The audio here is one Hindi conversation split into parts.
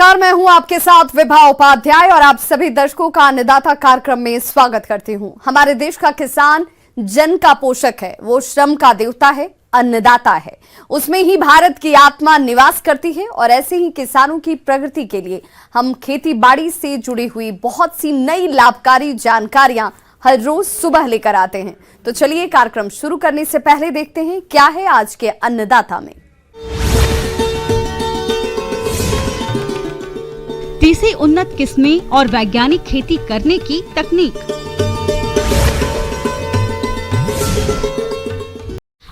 नमस्कार, मैं हूं आपके साथ विभा उपाध्याय और आप सभी दर्शकों का अन्नदाता कार्यक्रम में स्वागत करती हूं। हमारे देश का किसान जन का पोषक है, वो श्रम का देवता है, अन्नदाता है। उसमें ही भारत की आत्मा निवास करती है और ऐसे ही किसानों की प्रगति के लिए हम खेती बाड़ी से जुड़ी हुई बहुत सी नई लाभकारी जानकारियां हर रोज सुबह लेकर आते हैं। तो चलिए कार्यक्रम शुरू करने से पहले देखते हैं क्या है आज के अन्नदाता में। तीसरी उन्नत किस्में और वैज्ञानिक खेती करने की तकनीक।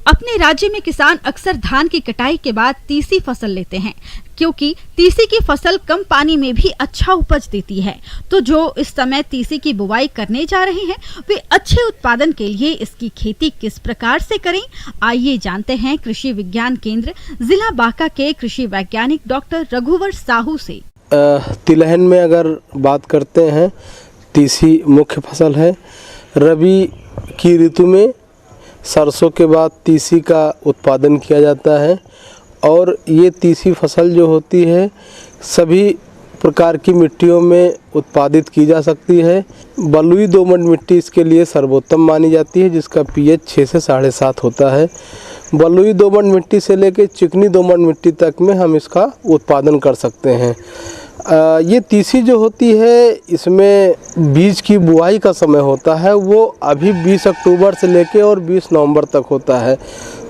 अपने राज्य में किसान अक्सर धान की कटाई के बाद तीसरी फसल लेते हैं, क्योंकि तीसी की फसल कम पानी में भी अच्छा उपज देती है। तो जो इस समय तीसी की बुवाई करने जा रहे हैं, वे अच्छे उत्पादन के लिए इसकी खेती किस प्रकार से करें, आइए जानते हैं कृषि विज्ञान केंद्र जिला बांका के कृषि वैज्ञानिक डॉक्टर रघुवर साहू से। तिलहन में अगर बात करते हैं, तीसी मुख्य फसल है। रबी की ऋतु में सरसों के बाद तीसी का उत्पादन किया जाता है और ये तीसी फसल जो होती है सभी प्रकार की मिट्टियों में उत्पादित की जा सकती है। बलुई दोमट मिट्टी इसके लिए सर्वोत्तम मानी जाती है, जिसका पीएच 6 से 7.5 होता है। बलुई दोमट मिट्टी से लेकर चिकनी दोमट मिट्टी तक में हम इसका उत्पादन कर सकते हैं। ये तीसी जो होती है, इसमें बीज की बुआई का समय होता है वो अभी 20 अक्टूबर से लेकर और 20 नवंबर तक होता है।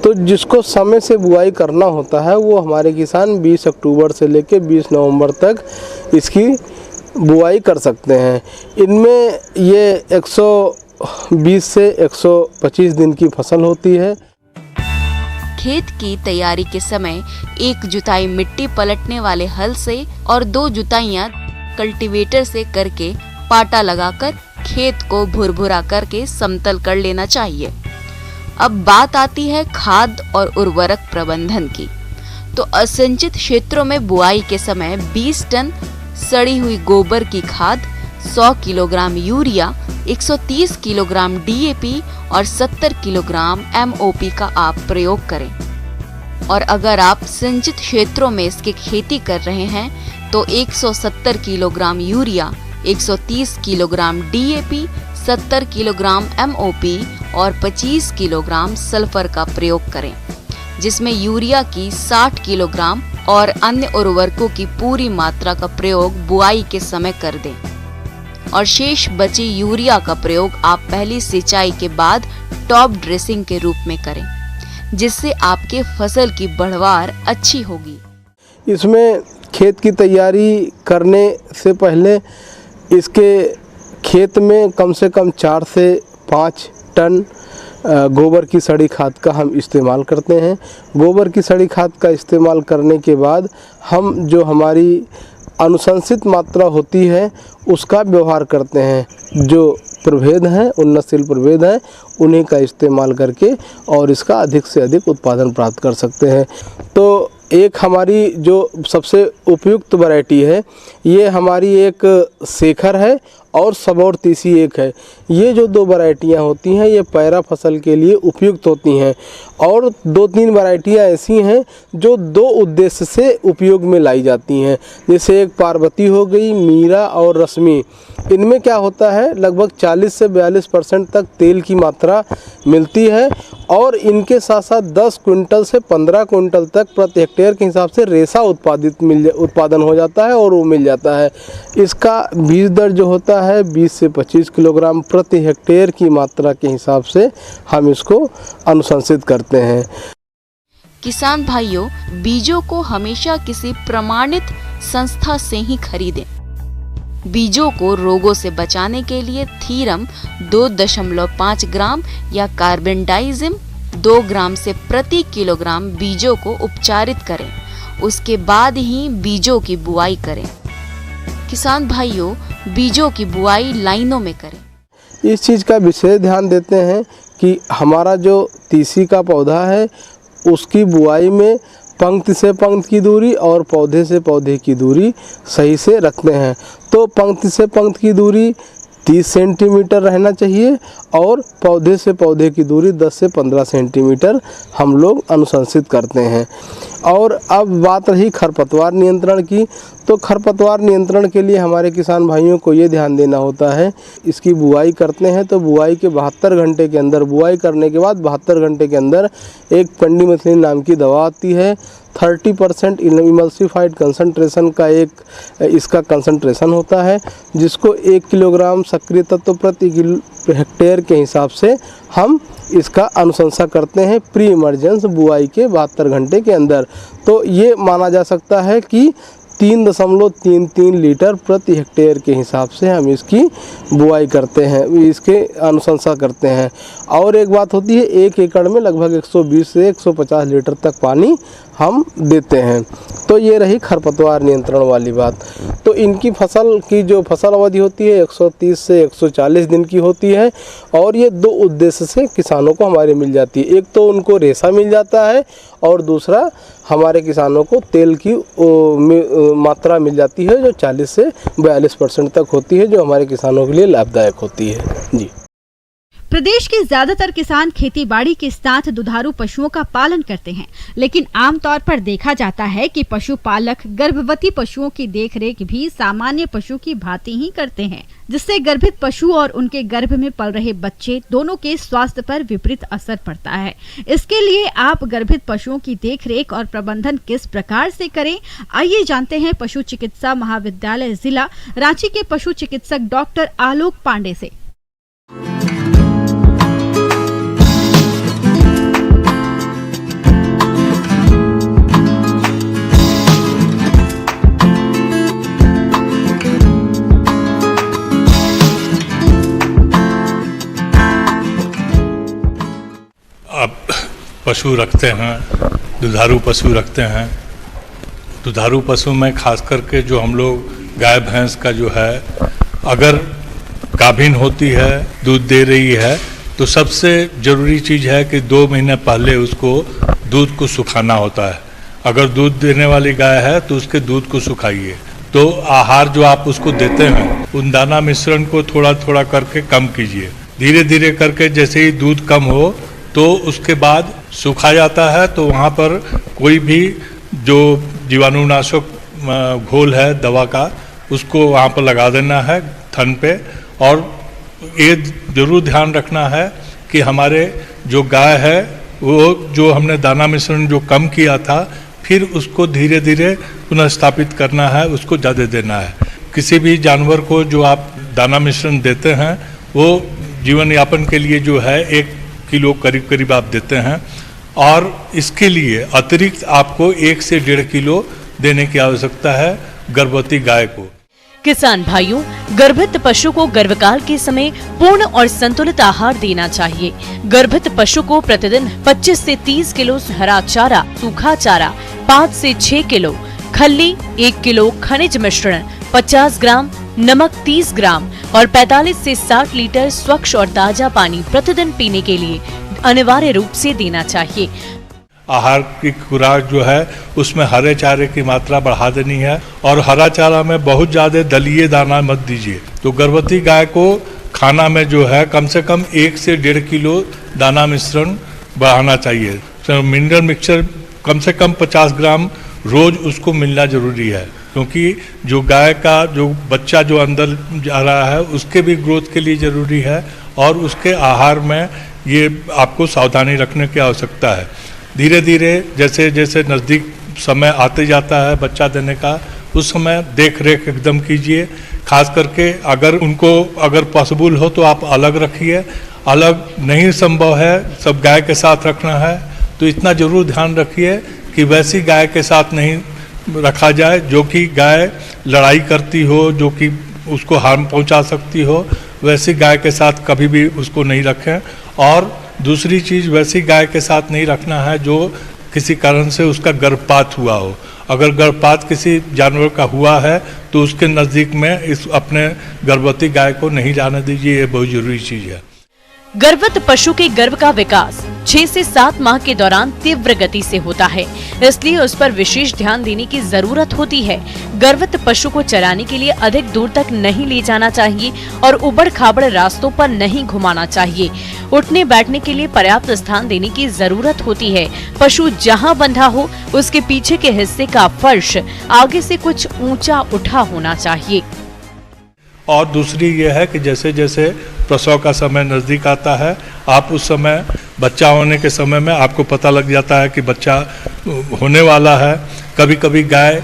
तो जिसको समय से बुआई करना होता है वो हमारे किसान 20 अक्टूबर से लेकर 20 नवंबर तक इसकी बुआई कर सकते हैं। इनमें ये 120 से 125 दिन की फसल होती है। खेत की तैयारी के समय एक जुताई मिट्टी पलटने वाले हल से और 2 जुताइयां कल्टीवेटर से करके पाटा लगाकर खेत को भुरभुरा करके समतल कर लेना चाहिए। अब बात आती है खाद और उर्वरक प्रबंधन की। तो असिंचित क्षेत्रों में बुआई के समय 20 टन सड़ी हुई गोबर की खाद, 100 किलोग्राम यूरिया, 130 किलोग्राम डीएपी और 70 किलोग्राम एमओपी का आप प्रयोग करें। और अगर आप सिंचित क्षेत्रों में इसकी खेती कर रहे हैं तो 170 kilogram urea, 130 kilogram DAP, 70 kilogram MOP और 25 किलोग्राम सल्फर का प्रयोग करें, जिसमें यूरिया की 60 किलोग्राम और अन्य उर्वरकों की पूरी मात्रा का प्रयोग बुआई के समय कर दें। और शेष बची यूरिया का प्रयोग आप पहली सिंचाई के बाद टॉप ड्रेसिंग के रूप में करें, जिससे आपके फसल की बढ़वार अच्छी होगी। इसमें खेत की तैयारी करने से पहले इसके खेत में कम से कम 4 से 5 टन गोबर की सड़ी खाद का हम इस्तेमाल करते हैं। गोबर की सड़ी खाद का इस्तेमाल करने के बाद हम जो हमारी अनुशंसित मात्रा होती है उसका व्यवहार करते हैं। जो प्रभेद हैं, उन्नतशील प्रभेद हैं, उन्हीं का इस्तेमाल करके और इसका अधिक से अधिक उत्पादन प्राप्त कर सकते हैं। तो एक हमारी जो सबसे उपयुक्त वैरायटी है, ये हमारी एक शेखर है और सबौर तीसी एक है। ये जो 2 वैरायटियाँ होती हैं ये पैरा फसल के लिए उपयुक्त होती हैं। और 2-3 वैरायटियाँ ऐसी हैं जो 2 उद्देश्य से उपयोग में लाई जाती हैं, जैसे एक पार्वती हो गई, मीरा और रश्मि। इनमें क्या होता है, लगभग 40 से 42% तक तेल की मात्रा मिलती है और इनके साथ साथ 10 क्विंटल से 15 क्विंटल तक प्रति हेक्टेयर के हिसाब से रेशा उत्पादन हो जाता है और वो मिल जाता है। इसका बीज दर जो होता है 20 से 25 किलोग्राम प्रति हेक्टेयर की मात्रा के हिसाब से हम इसको अनुशंसित करते हैं। किसान भाइयों, बीजों को हमेशा किसी प्रमाणित संस्था से ही खरीदें। बीजों को रोगों से बचाने के लिए थीरम 2.5 ग्राम या कार्बेंडाइजिम 2 ग्राम से प्रति किलोग्राम बीजों को उपचारित करें। उसके बाद ही बीजों की बुआई करें। किसान भाइयों, बीजों की बुआई लाइनों में करें। इस चीज़ का विशेष ध्यान देते हैं कि हमारा जो तीसी का पौधा है उसकी बुआई में पंक्ति से पंक्ति की दूरी और पौधे से पौधे की दूरी सही से रखते हैं। तो पंक्ति से पंक्ति की दूरी 30 सेंटीमीटर रहना चाहिए और पौधे से पौधे की दूरी 10 से 15 सेंटीमीटर हम लोग अनुशंसित करते हैं। और अब बात रही खरपतवार नियंत्रण की, तो खरपतवार नियंत्रण के लिए हमारे किसान भाइयों को ये ध्यान देना होता है। इसकी बुआई करते हैं तो बुआई के 72 घंटे के अंदर, बुआई करने के बाद 72 घंटे के अंदर एक पेंडिमिथलिन नाम की दवा आती है। 30% इमल्सिफाइड कंसंट्रेशन का एक इसका कंसंट्रेशन होता है, जिसको 1 किलोग्राम सक्रिय तत्व प्रति हेक्टेयर के हिसाब से हम इसका अनुशंसा करते हैं प्री इमरजेंस बुआई के 72 घंटे के अंदर। तो ये माना जा सकता है कि 3.33 लीटर प्रति हेक्टेयर के हिसाब से हम इसकी बुआई करते हैं, इसके अनुशंसा करते हैं। और एक बात होती है, 1 एकड़ में लगभग 120 से 150 लीटर तक पानी हम देते हैं। तो ये रही खरपतवार नियंत्रण वाली बात। तो इनकी फसल की जो फसल अवधि होती है 130 से 140 दिन की होती है, और ये 2 उद्देश्य से किसानों को हमारे मिल जाती है। एक तो उनको रेशा मिल जाता है, और दूसरा हमारे किसानों को तेल की मात्रा मिल जाती है, जो 40 से 42% तक होती है, जो हमारे किसानों के लिए लाभदायक होती है। जी। प्रदेश के ज्यादातर किसान खेती बाड़ी के साथ दुधारू पशुओं का पालन करते हैं, लेकिन आमतौर पर देखा जाता है कि पशुपालक गर्भवती पशुओं की देखरेख भी सामान्य पशु की भांति ही करते हैं, जिससे गर्भित पशु और उनके गर्भ में पल रहे बच्चे दोनों के स्वास्थ्य पर विपरीत असर पड़ता है। इसके लिए आप गर्भित पशुओं की देखरेख और प्रबंधन किस प्रकार से करें, आइए जानते हैं पशु चिकित्सा महाविद्यालय जिला रांची के पशु चिकित्सक डॉक्टर आलोक पांडे से। पशु रखते हैं, दुधारू पशु रखते हैं। दुधारू पशु में खास करके जो हम लोग गाय भैंस का जो है, अगर गाभिन होती है, दूध दे रही है, तो सबसे ज़रूरी चीज़ है कि 2 महीने पहले उसको दूध को सुखाना होता है। अगर दूध देने वाली गाय है तो उसके दूध को सुखाइए। तो आहार जो आप उसको देते हैं, उन दाना मिश्रण को थोड़ा थोड़ा करके कम कीजिए। धीरे धीरे करके जैसे ही दूध कम हो तो उसके बाद सूखा जाता है, तो वहाँ पर कोई भी जो जीवाणुनाशक घोल है दवा का, उसको वहाँ पर लगा देना है थन पे। और ये जरूर ध्यान रखना है कि हमारे जो गाय है वो जो हमने दाना मिश्रण जो कम किया था, फिर उसको धीरे धीरे पुनः स्थापित करना है, उसको ज़्यादा देना है। किसी भी जानवर को जो आप दाना मिश्रण देते हैं, वो जीवन यापन के लिए जो है 1 किलो करीब करीब आप देते हैं, और इसके लिए अतिरिक्त आपको 1 से 1.5 किलो देने की आवश्यकता है गर्भवती गाय को। किसान भाइयों, गर्भित पशु को गर्भकाल के समय पूर्ण और संतुलित आहार देना चाहिए। गर्भित पशु को प्रतिदिन 25 से 30 किलो हरा चारा, सूखा चारा 5 से 6 किलो, खल्ली 1 किलो, खनिज मिश्रण 50 ग्राम, नमक 30 ग्राम और 45 से 60 लीटर स्वच्छ और ताजा पानी प्रतिदिन पीने के लिए अनिवार्य रूप से देना चाहिए। आहार की खुराक जो है उसमें हरे चारे की मात्रा बढ़ा देनी है, और हरा चारा में बहुत ज़्यादा दलीय दाना मत दीजिए। तो गर्भवती गाय को खाना में जो है कम से कम 1 से 1.5 किलो दाना मिश्रण बढ़ाना चाहिए। तो मिनरल मिक्सचर कम से कम 50 ग्राम रोज उसको मिलना जरूरी है, क्योंकि जो गाय का जो बच्चा जो अंदर जा रहा है उसके भी ग्रोथ के लिए ज़रूरी है, और उसके आहार में ये आपको सावधानी रखने की आवश्यकता है। धीरे धीरे जैसे जैसे नज़दीक समय आते जाता है बच्चा देने का, उस समय देख रेख एकदम कीजिए। खास करके अगर पॉसिबल हो तो आप अलग रखिए, अलग नहीं संभव है सब गाय के साथ रखना है, तो इतना ज़रूर ध्यान रखिए कि वैसी गाय के साथ नहीं रखा जाए जो कि गाय लड़ाई करती हो, जो कि उसको हार्म पहुंचा सकती हो। वैसी गाय के साथ कभी भी उसको नहीं रखें। और दूसरी चीज़, वैसी गाय के साथ नहीं रखना है जो किसी कारण से उसका गर्भपात हुआ हो। अगर गर्भपात किसी जानवर का हुआ है तो उसके नज़दीक में इस अपने गर्भवती गाय को नहीं जाने दीजिए, ये बहुत जरूरी चीज़ है। गर्भवत पशु के गर्भ का विकास 6 से 7 माह के दौरान तीव्र गति से होता है, इसलिए उस पर विशेष ध्यान देने की जरूरत होती है। गर्भवत पशु को चराने के लिए अधिक दूर तक नहीं ले जाना चाहिए और उबड़ खाबड़ रास्तों पर नहीं घुमाना चाहिए। उठने बैठने के लिए पर्याप्त स्थान देने की जरूरत होती है। पशु जहां बंधा हो उसके पीछे के हिस्से का फर्श आगे से कुछ ऊंचा उठा होना चाहिए। और दूसरी ये है कि जैसे जैसे प्रसव का समय नज़दीक आता है, आप उस समय बच्चा होने के समय में आपको पता लग जाता है कि बच्चा होने वाला है। कभी कभी गाय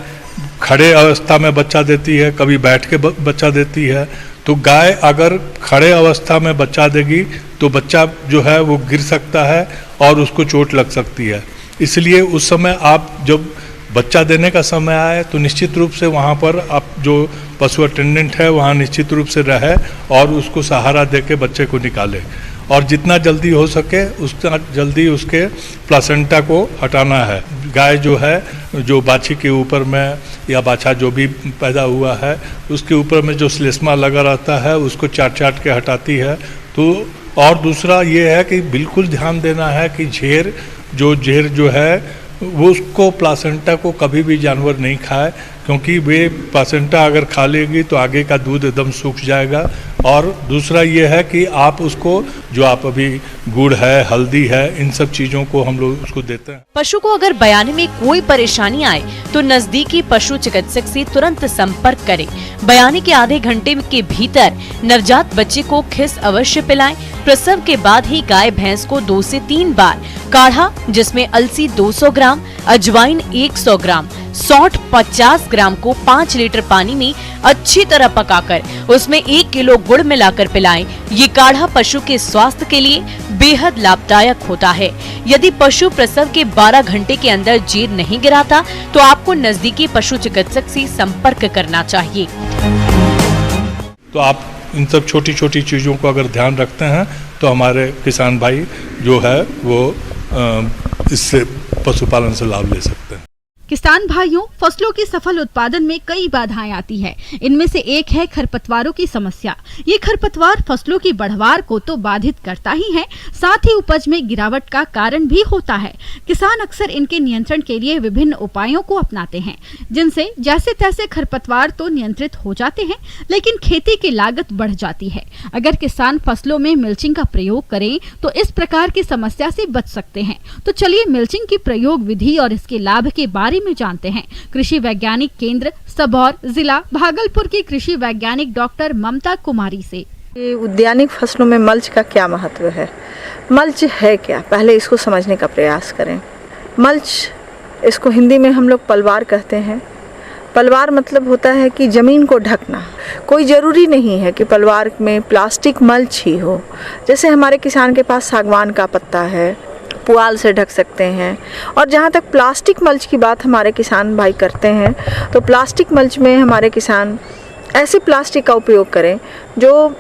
खड़े अवस्था में बच्चा देती है, कभी बैठ के बच्चा देती है। तो गाय अगर खड़े अवस्था में बच्चा देगी तो बच्चा जो है वो गिर सकता है और उसको चोट लग सकती है। इसलिए उस समय आप जब बच्चा देने का समय आए तो निश्चित रूप से वहाँ पर आप जो पशु अटेंडेंट है वहाँ निश्चित रूप से रहे और उसको सहारा दे के बच्चे को निकाले, और जितना जल्दी हो सके उतना जल्दी उसके प्लासेंटा को हटाना है। गाय जो है, जो बाछी के ऊपर में या बाछा जो भी पैदा हुआ है उसके ऊपर में जो श्लेष्मा लगा रहता है उसको चाट चाट के हटाती है। तो और दूसरा ये है कि बिल्कुल ध्यान देना है कि झेर जो है वो उसको प्लासेंटा को कभी भी जानवर नहीं खाए, क्योंकि वे प्लासेंटा अगर खा लेगी तो आगे का दूध एकदम सूख जाएगा। और दूसरा ये है कि आप उसको जो आप अभी गुड़ है, हल्दी है, इन सब चीज़ों को हम लोग उसको देते हैं। पशु को अगर बयाने में कोई परेशानी आए तो नजदीकी पशु चिकित्सक से तुरंत संपर्क करें। बयाने के आधे घंटे के भीतर नवजात बच्चे को खिस अवश्य पिलाएं। प्रसव के बाद ही गाय भैंस को 2 से 3 बार काढ़ा, जिसमें अलसी 200 ग्राम, अजवाइन 100 ग्राम, सौंठ 50 ग्राम को 5 लीटर पानी में अच्छी तरह पकाकर उसमें 1 किलो गुड़ मिलाकर पिलाएं। ये काढ़ा पशु के स्वास्थ्य के लिए बेहद लाभदायक होता है। यदि पशु प्रसव के 12 घंटे के अंदर जेर नहीं गिराता तो आपको नजदीकी पशु चिकित्सक से संपर्क करना चाहिए। तो आप इन सब छोटी छोटी चीज़ों को अगर ध्यान रखते हैं तो हमारे किसान भाई जो है वो इससे पशुपालन से लाभ ले सकते हैं। किसान भाइयों, फसलों की सफल उत्पादन में कई बाधाएं आती है। इनमें से एक है खरपतवारों की समस्या। ये खरपतवार फसलों की बढ़वार को तो बाधित करता ही है, साथ ही उपज में गिरावट का कारण भी होता है। किसान अक्सर इनके नियंत्रण के लिए विभिन्न उपायों को अपनाते हैं, जिनसे जैसे तैसे खरपतवार तो नियंत्रित हो जाते हैं, लेकिन खेती की लागत बढ़ जाती है। अगर किसान फसलों में मिल्चिंग का प्रयोग करें तो इस प्रकार की समस्या से बच सकते हैं। तो चलिए मिल्चिंग की प्रयोग विधि और इसके लाभ के बारे में जानते हैं। कृषि वैज्ञानिक केंद्र सबौर, जिला भागलपुर की कृषि वैज्ञानिक डॉक्टर ममता कुमारी से। उद्यानिक फसलों में मल्च का क्या महत्व है? मल्च है क्या, पहले इसको समझने का प्रयास करें। मल्च, इसको हिंदी में हम लोग पलवार कहते हैं। पलवार मतलब होता है कि ज़मीन को ढकना। कोई ज़रूरी नहीं है कि पलवार में प्लास्टिक मल्च ही हो। जैसे हमारे किसान के पास सागवान का पत्ता है, पुआल से ढक सकते हैं। और जहाँ तक प्लास्टिक मल्च की बात हमारे किसान भाई करते हैं, तो प्लास्टिक मल्च में हमारे किसान ऐसे प्लास्टिक का उपयोग करें जो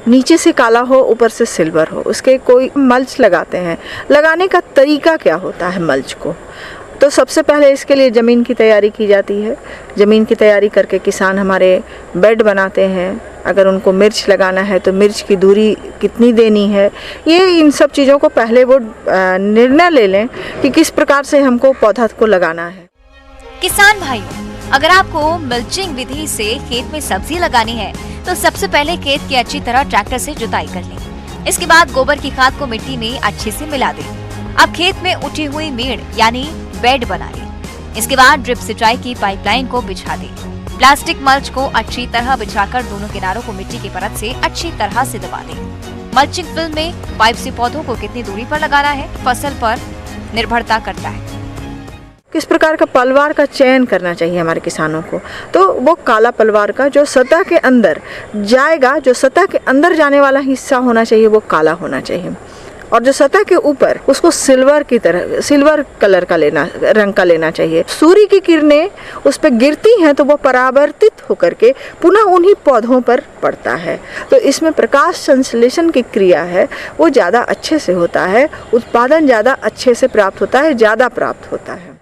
नीचे से काला हो, ऊपर से सिल्वर हो, उसके कोई मल्च लगाते हैं। लगाने का तरीका क्या होता है मल्च को? तो सबसे पहले इसके लिए ज़मीन की तैयारी की जाती है। ज़मीन की तैयारी करके किसान हमारे बेड बनाते हैं। अगर उनको मिर्च लगाना है तो मिर्च की दूरी कितनी देनी है, ये इन सब चीज़ों को पहले वो निर्णय ले लें कि किस प्रकार से हमको पौधा को लगाना है। किसान भाइयों, अगर आपको मल्चिंग विधि से खेत में सब्जी लगानी है तो सबसे पहले खेत की अच्छी तरह ट्रैक्टर से जुताई कर लें। इसके बाद गोबर की खाद को मिट्टी में अच्छे से मिला दें। अब खेत में उठी हुई मेड़ यानी बेड बना लें। इसके बाद ड्रिप सिंचाई की पाइपलाइन को बिछा दें। प्लास्टिक मल्च को अच्छी तरह बिछाकर दोनों किनारों को मिट्टी की परत से अच्छी तरह से दबा दें। मल्चिंग फिल्म में पाइप से पौधों को कितनी दूरी पर लगाना है फसल पर निर्भरता करता है। किस प्रकार का पलवार का चयन करना चाहिए हमारे किसानों को? तो वो काला पलवार का जो सतह के अंदर जाएगा, जो सतह के अंदर जाने वाला हिस्सा होना चाहिए वो काला होना चाहिए। और जो सतह के ऊपर उसको सिल्वर की तरह, सिल्वर कलर का रंग का लेना चाहिए। सूर्य की किरणें उस पर गिरती हैं तो वो परावर्तित होकर के पुनः उन्हीं पौधों पर पड़ता है। तो इसमें प्रकाश संश्लेषण की क्रिया है वो ज़्यादा अच्छे से होता है, उत्पादन ज़्यादा अच्छे से प्राप्त होता है, ज़्यादा प्राप्त होता है।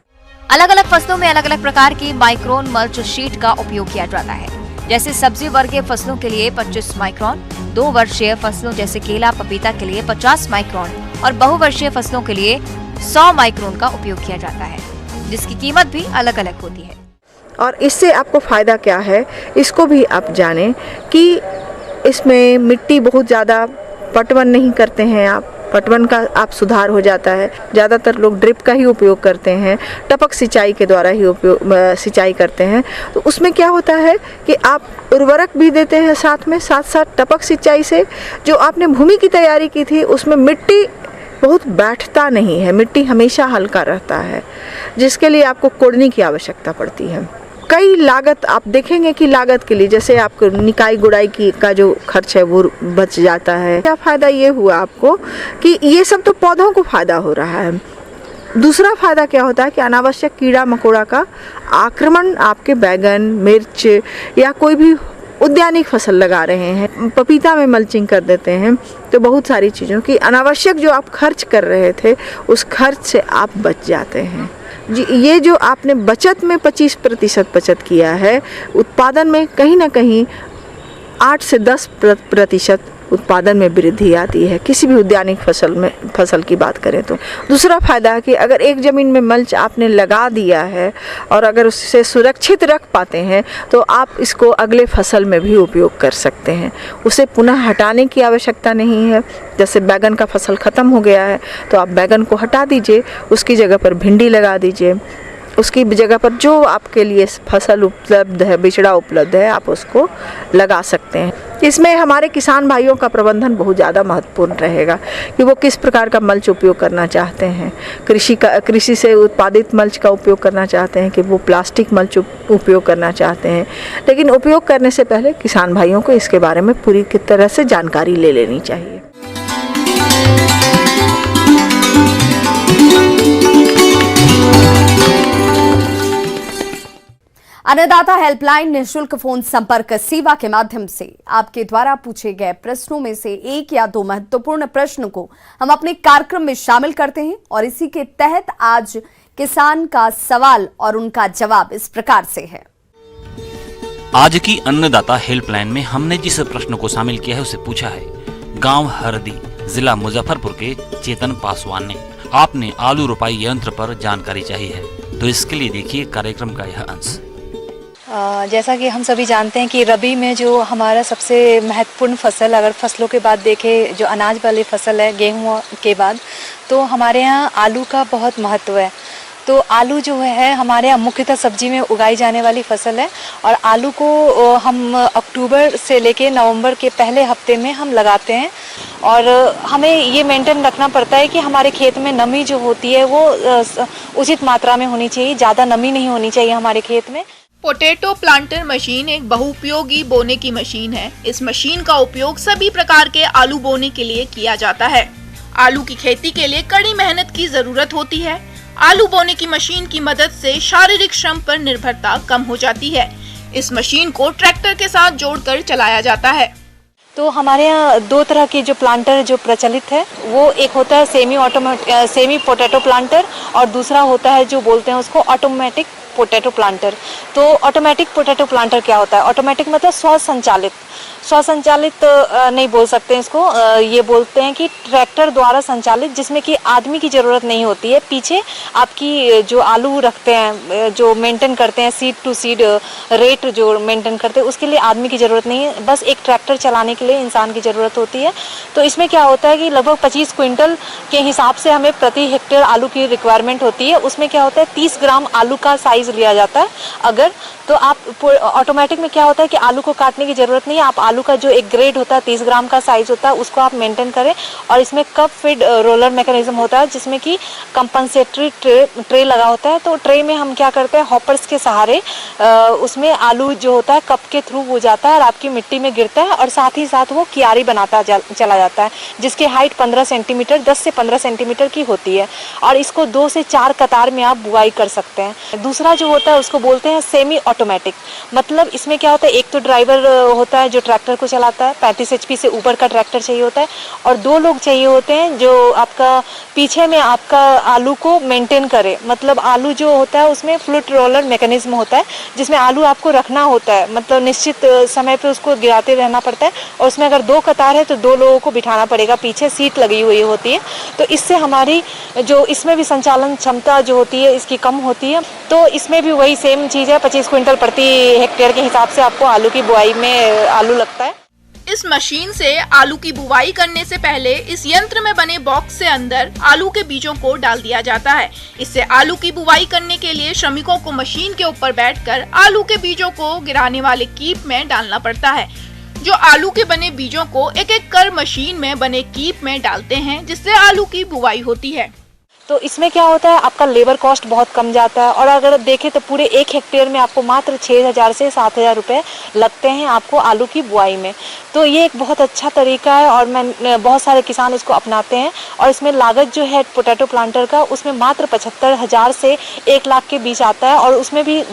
अलग अलग फसलों में अलग अलग प्रकार की माइक्रोन मल्च शीट का उपयोग किया जाता है। जैसे सब्जी वर्गीय फसलों के लिए 25 माइक्रोन, 2 वर्षीय फसलों जैसे केला पपीता के लिए 50 माइक्रोन और बहुवर्षीय फसलों के लिए 100 माइक्रोन का उपयोग किया जाता है, जिसकी कीमत भी अलग अलग होती है। और इससे आपको फायदा क्या है इसको भी आप जानें कि इसमें मिट्टी बहुत ज़्यादा पटवन नहीं करते हैं आप, पटवन का आप सुधार हो जाता है। ज़्यादातर लोग ड्रिप का ही उपयोग करते हैं, टपक सिंचाई के द्वारा ही सिंचाई करते हैं। तो उसमें क्या होता है कि आप उर्वरक भी देते हैं साथ में, साथ साथ टपक सिंचाई से जो आपने भूमि की तैयारी की थी उसमें मिट्टी बहुत बैठता नहीं है, मिट्टी हमेशा हल्का रहता है, जिसके लिए आपको कोड़ने की आवश्यकता पड़ती है। कई लागत आप देखेंगे कि लागत के लिए जैसे आपको निकाई गुड़ाई की का जो खर्च है वो बच जाता है। क्या फ़ायदा ये हुआ आपको कि ये सब तो पौधों को फ़ायदा हो रहा है। दूसरा फ़ायदा क्या होता है कि अनावश्यक कीड़ा मकोड़ा का आक्रमण आपके बैगन, मिर्च या कोई भी उद्यानिक फसल लगा रहे हैं, पपीता में मल्चिंग कर देते हैं, तो बहुत सारी चीज़ों की अनावश्यक जो आप खर्च कर रहे थे उस खर्च से आप बच जाते हैं। जी, ये जो आपने बचत में 25% बचत किया है, उत्पादन में कहीं ना कहीं 8 से 10% उत्पादन में वृद्धि आती है किसी भी उद्यानिक फसल की बात करें तो। दूसरा फ़ायदा है कि अगर एक ज़मीन में मल्च आपने लगा दिया है और अगर उससे सुरक्षित रख पाते हैं तो आप इसको अगले फसल में भी उपयोग कर सकते हैं, उसे पुनः हटाने की आवश्यकता नहीं है। जैसे बैगन का फसल ख़त्म हो गया है तो आप बैगन को हटा दीजिए, उसकी जगह पर भिंडी लगा दीजिए, उसकी जगह पर जो आपके लिए फसल उपलब्ध है, बिचड़ा उपलब्ध है, आप उसको लगा सकते हैं। इसमें हमारे किसान भाइयों का प्रबंधन बहुत ज़्यादा महत्वपूर्ण रहेगा कि वो किस प्रकार का मल्च उपयोग करना चाहते हैं। कृषि से उत्पादित मल्च का उपयोग करना चाहते हैं कि वो प्लास्टिक मल्च उपयोग करना चाहते हैं, लेकिन उपयोग करने से पहले किसान भाइयों को इसके बारे में पूरी तरह से जानकारी ले लेनी चाहिए। अन्नदाता हेल्पलाइन निःशुल्क फोन संपर्क सेवा के माध्यम से आपके द्वारा पूछे गए प्रश्नों में से 1 या 2 महत्वपूर्ण प्रश्न को हम अपने कार्यक्रम में शामिल करते हैं और इसी के तहत आज किसान का सवाल और उनका जवाब इस प्रकार से है। आज की अन्नदाता हेल्पलाइन में हमने जिस प्रश्न को शामिल किया है उसे पूछा है गांव हरदी, जिला मुजफ्फरपुर के चेतन पासवान ने। आपने आलू रोपाई यंत्र पर जानकारी चाहिए है, तो इसके लिए देखिए कार्यक्रम का यह अंश। जैसा कि हम सभी जानते हैं कि रबी में जो हमारा सबसे महत्वपूर्ण फसल, अगर फसलों के बाद देखें जो अनाज वाली फसल है गेहूं के बाद, तो हमारे यहाँ आलू का बहुत महत्व है। तो आलू जो है हमारे यहाँ मुख्यतः सब्जी में उगाई जाने वाली फसल है और आलू को हम अक्टूबर से लेके नवंबर के पहले हफ्ते में हम लगाते हैं और हमें ये मेंटेन रखना पड़ता है कि हमारे खेत में नमी जो होती है वो उचित मात्रा में होनी चाहिए, ज़्यादा नमी नहीं होनी चाहिए हमारे खेत में। पोटैटो प्लांटर मशीन एक बहुउपयोगी बोने की मशीन है। इस मशीन का उपयोग सभी प्रकार के आलू बोने के लिए किया जाता है। आलू की खेती के लिए कड़ी मेहनत की जरूरत होती है। आलू बोने की मशीन की मदद से शारीरिक श्रम पर निर्भरता कम हो जाती है। इस मशीन को ट्रैक्टर के साथ जोड़कर चलाया जाता है। तो हमारे यहाँ 2 तरह के जो प्लांटर जो प्रचलित है, वो एक होता है सेमी पोटैटो प्लांटर और दूसरा होता है जो बोलते हैं उसको ऑटोमेटिक पोटैटो प्लांटर। तो ऑटोमेटिक पोटैटो प्लांटर क्या होता है? ऑटोमेटिक मतलब स्वसंचालित नहीं बोल सकते इसको, ये बोलते हैं कि ट्रैक्टर द्वारा संचालित, जिसमें कि आदमी की ज़रूरत नहीं होती है। पीछे आपकी जो आलू रखते हैं, जो मेंटेन करते हैं, सीड टू सीड रेट जो मेंटेन करते हैं, उसके लिए आदमी की ज़रूरत नहीं है, बस एक ट्रैक्टर चलाने के लिए इंसान की ज़रूरत होती है। तो इसमें क्या होता है कि लगभग 25 क्विंटल के हिसाब से हमें प्रति हेक्टेयर आलू की रिक्वायरमेंट होती है। उसमें क्या होता है 30 ग्राम आलू का साइज़ लिया जाता है। अगर तो आप ऑटोमेटिक में क्या होता है कि आलू को काटने की ज़रूरत नहीं है, आप आलू का जो एक ग्रेड होता है 30 ग्राम का साइज़ होता है उसको आप मेंटेन करें। और इसमें कप फीड रोलर मैकेनिज्म होता है जिसमें कि कंपनसेटरी ट्रे लगा होता है। तो ट्रे में हम क्या करते हैं, हॉपर्स के सहारे उसमें आलू जो होता है कप के थ्रू हो जाता है और आपकी मिट्टी में गिरता है और साथ ही साथ वो क्यारी बनाता चला जाता है, जिसकी हाइट 15 सेंटीमीटर 10 से 15 सेंटीमीटर की होती है और इसको 2 से 4 कतार में आप बुआई कर सकते हैं। दूसरा जो होता है उसको बोलते हैं सेमी ऑटोमेटिक। मतलब इसमें क्या होता है, एक तो ड्राइवर होता है जो ट्रैक्टर को चलाता है, 35 HP से ऊपर का ट्रैक्टर चाहिए होता है और 2 लोग चाहिए होते हैं जो आपका पीछे में आपका आलू को मेंटेन करे। मतलब आलू जो होता है उसमें फ्लूट रोलर मैकेनिज्म होता है जिसमें आलू आपको रखना होता है, मतलब निश्चित समय पे उसको गिराते रहना पड़ता है और उसमें अगर 2 कतार है तो 2 लोगों को बिठाना पड़ेगा, पीछे सीट लगी हुई होती है। तो इससे हमारी जो इसमें भी संचालन क्षमता जो होती है इसकी कम होती है। तो इसमें भी वही सेम चीज़ है, 25 क्विंटल प्रति हेक्टेयर के हिसाब से आपको आलू की बुआई में आलू लगता है। इस मशीन से आलू की बुवाई करने से पहले इस यंत्र में बने बॉक्स से अंदर आलू के बीजों को डाल दिया जाता है। इससे आलू की बुवाई करने के लिए श्रमिकों को मशीन के ऊपर बैठकर आलू के बीजों को गिराने वाले कीप में डालना पड़ता है। जो आलू के बने बीजों को एक एक कर मशीन में बने कीप में डालते हैं, जिससे आलू की बुवाई होती है। तो इसमें क्या होता है, आपका लेबर कॉस्ट बहुत कम जाता है और अगर देखें तो पूरे 1 हेक्टेयर में आपको मात्र 6,000 से 7,000 रुपये लगते हैं आपको आलू की बुआई में। तो ये एक बहुत अच्छा तरीका है और बहुत सारे किसान इसको अपनाते हैं। और इसमें लागत जो है पोटैटो प्लांटर का, उसमें मात्र 75,000 से 1 लाख के बीच आता है। और उसमें भी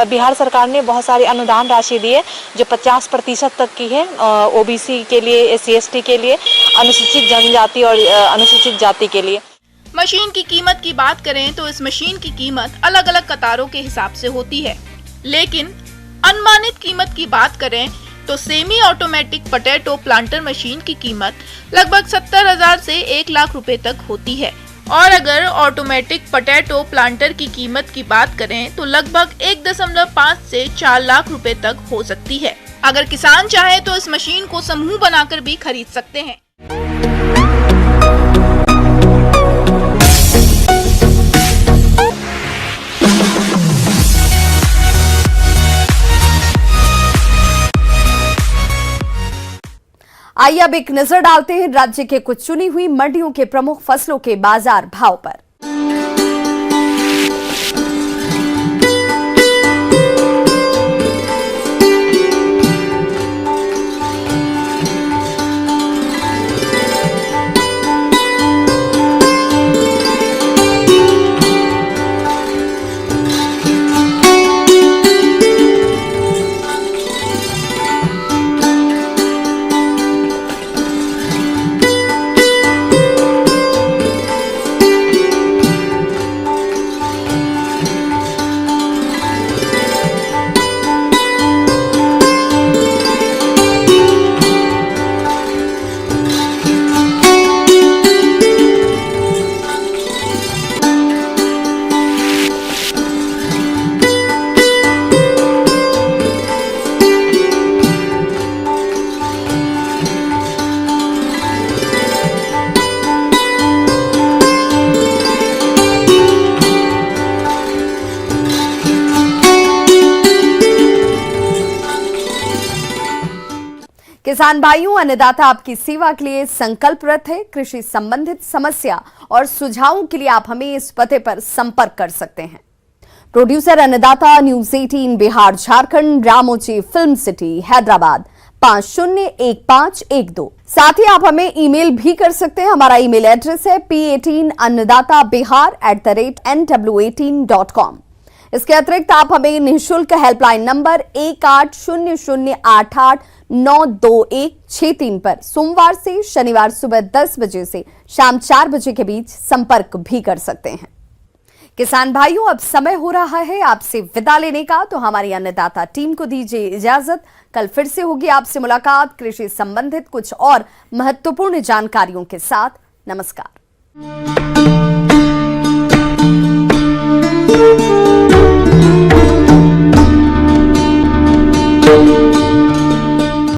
बिहार सरकार ने बहुत सारी अनुदान राशि दी है जो 50% तक की है, OBC के लिए, SC ST के लिए, अनुसूचित जनजाति और अनुसूचित जाति के लिए। मशीन की कीमत की बात करें तो इस मशीन की कीमत अलग अलग कतारों के हिसाब से होती है, लेकिन अनुमानित कीमत की बात करें तो semi automatic potato planter machine की कीमत लगभग 70,000 से 1 लाख रुपए तक होती है। और अगर ऑटोमेटिक पोटैटो प्लांटर की कीमत की बात करें तो लगभग 1.5 से 4 लाख रुपए तक हो सकती है। अगर किसान चाहे तो इस मशीन को समूह बनाकर भी खरीद सकते हैं। आइए अब एक नजर डालते हैं राज्य के कुछ चुनी हुई मंडियों के प्रमुख फसलों के बाजार भाव पर। किसान भाइयों, अन्नदाता आपकी सेवा के लिए संकल्परत है। कृषि संबंधित समस्या और सुझावों के लिए आप हमें इस पते पर संपर्क कर सकते हैं। Producer Annadata, news 18 Bihar Jharkhand, Ramoji film city Hyderabad 501512। साथ ही आप हमें ईमेल भी कर सकते हैं। हमारा ईमेल एड्रेस है p18annadatabihar@nw18.com। इसके अतिरिक्त आप हमें निःशुल्क हेल्पलाइन नंबर 180088922163 पर सोमवार से शनिवार सुबह 10 बजे से शाम 4 बजे के बीच संपर्क भी कर सकते हैं। किसान भाइयों, अब समय हो रहा है आपसे विदा लेने का, तो हमारी अन्नदाता टीम को दीजिए इजाजत। कल फिर से होगी आपसे मुलाकात कृषि संबंधित कुछ और महत्वपूर्ण जानकारियों के साथ। नमस्कार।